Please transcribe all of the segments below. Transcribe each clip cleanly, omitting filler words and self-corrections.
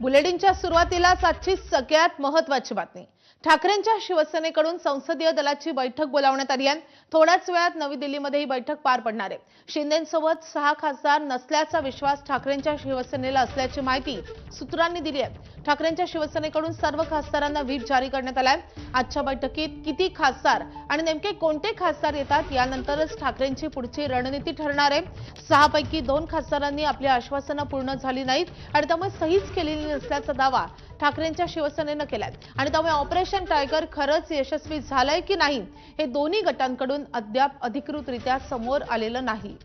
बुलेटिनच्या सुरुवातीलाच आजची सगळ्यात महत्त्वाची बातमी। ठाकरेंच्या शिवसेनेकडून संसदीय दलाची बैठक बोलावण्यात आली आहे। थोड्याच वेळात नवी दिल्लीमध्ये ही बैठक पार पडणार आहे। शिंदेंसोबत 6 खासदार नसल्याचा विश्वास ठाकरेंच्या शिवसेनेला असल्याची माहिती सूत्रांनी दिली आहे। ठाकरेंच्या शिवसेनेकडून सर्व खासदारांना व्हीप जारी करण्यात आलाय। आजच्या बैठकीत किती खासदार आणि नेमके कोणते खासदार येतात यानंतरच ठाकरेंची पुढची रणनीती ठरणार आहे। 6 पैकी 2 खासदारांनी आपली आश्वासनं पूर्ण झाली नाहीत आणि त्यामुळे सहीच केलेली नसल्याचा दावा ठाकरेंच्या शिवसेनेनं केलाय आणि त्यामुळे ऑपरेशन टायगर खरंच यशस्वी झालंय की नाही हे दोन्ही गटांकडून अद्याप अधिकृतरित्या समोर आलेलं नाही।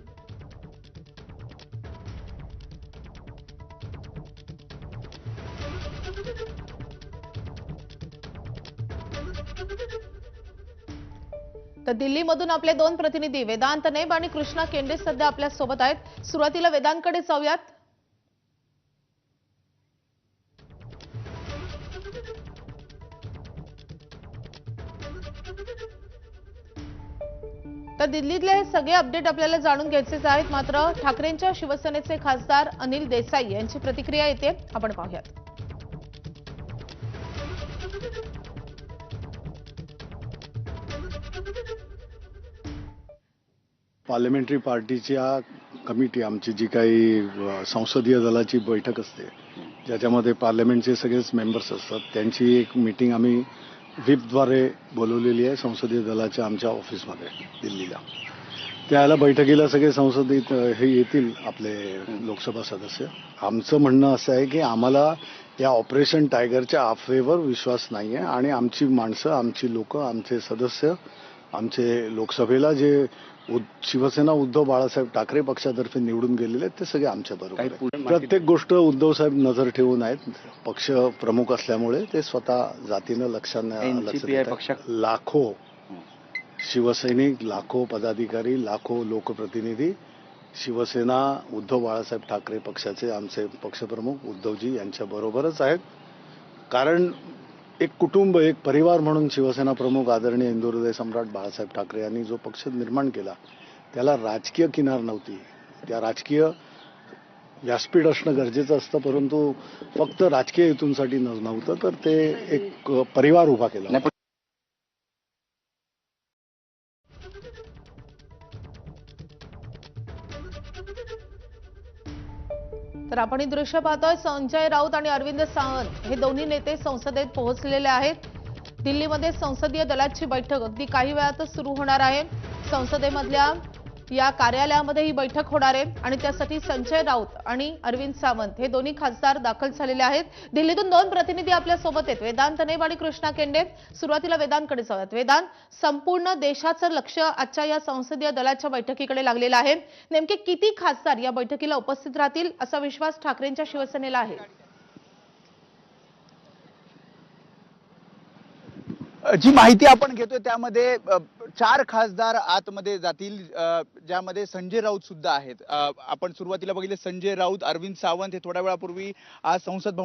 तर दिल्लीमधून आपले 2 प्रतिनिधी वेदांत नेब आणि कृष्णा केंडे सध्या आपल्या सोबत आहेत। सुरुवातीला वेदांतकडे जाऊयात। तर दिल्लीतले हे सगळे अपडेट आपल्याला जाणून घ्यायचेच आहेत। मात्र ठाकरेंच्या शिवसेनेचे खासदार अनिल देसाई यांची प्रतिक्रिया येते, आपण पाहूयात। पार्लमेंटरी पार्टीच्या कमिटी आमची जी काही संसदीय दलाची बैठक असते ज्याच्यामध्ये पार्लमेंटचे सगळेच मेंबर्स असतात त्यांची एक मीटिंग आम्ही व्हीपद्वारे बोलवलेली आहे संसदीय दलाच्या आमच्या ऑफिसमध्ये दिल्लीला। त्याला बैठकीला सगळे संसदेत हे येतील आपले लोकसभा सदस्य। आमचं म्हणणं असं आहे की आम्हाला या ऑपरेशन टायगरच्या अफवेवर विश्वास नाही आहे आणि आमची माणसं, आमची लोक, आमचे सदस्य, आमचे लोकसभेला जे शिवसेना उद्धव बाळासाहेब ठाकरे पक्षातर्फे निवडून गेलेले आहेत ते सगळे आमच्या बरोबर आहेत। प्रत्येक गोष्ट उद्धव साहेब नजर ठेवून आहेत। पक्ष प्रमुख असल्यामुळे ते स्वतः जातीनं लक्ष लाखो शिवसैनिक, लाखो पदाधिकारी, लाखो लोकप्रतिनिधी शिवसेना उद्धव बाळासाहेब ठाकरे पक्षाचे आमचे पक्षप्रमुख उद्धवजी यांच्या बरोबरच आहेत। कारण एक कुटुंब, एक परिवार म्हणून शिवसेना प्रमुख आदरणीय हिंदुहृदय सम्राट बाळासाहेब ठाकरे यांनी जो पक्ष निर्माण केला त्याला राजकीय किनार नव्हती। त्या राजकीय व्यासपीठ असणं गरजेचं असतं, परंतु फक्त राजकीय हेतूंसाठी नव्हतं, तर ते एक परिवार उभा केला। तर आपण ही दृश्य पाहतोय। संजय राऊत आणि अरविंद सावंत हे दोन्ही नेते संसदेत पोहोचलेले आहेत। दिल्लीमध्ये संसदीय दलाची बैठक अगदी काही वेळातच सुरू होणार आहे। संसदेमधल्या या कार्यालयामध्ये ही बैठक होणार आहे आणि त्यासाठी संजय राऊत आणि अरविंद सावंत हे दोन्ही खासदार दाखल झालेले आहेत। दिल्लीतून 2 प्रतिनिधी आपल्या सोबत आहेत, वेदांत नेब आणि कृष्णा केंडे। सुरुवातीला वेदांतकडे जाऊयात। वेदांत, संपूर्ण देशाचं लक्ष आजच्या या संसदीय दलाच्या बैठकीकडे लागलेलं आहे। नेमके किती खासदार या बैठकीला उपस्थित राहतील असा विश्वास ठाकरेंच्या शिवसेनेला आहे? जी माहिती आपण घेतोय त्यामध्ये 4 खासदार आतमध्ये जातील, ज्यामध्ये संजय राऊत सुद्धा आहेत। आपण सुरुवातीला बघितले संजय राऊत, अरविंद सावंत हे थोड्या वेळापूर्वी आज संसद भवन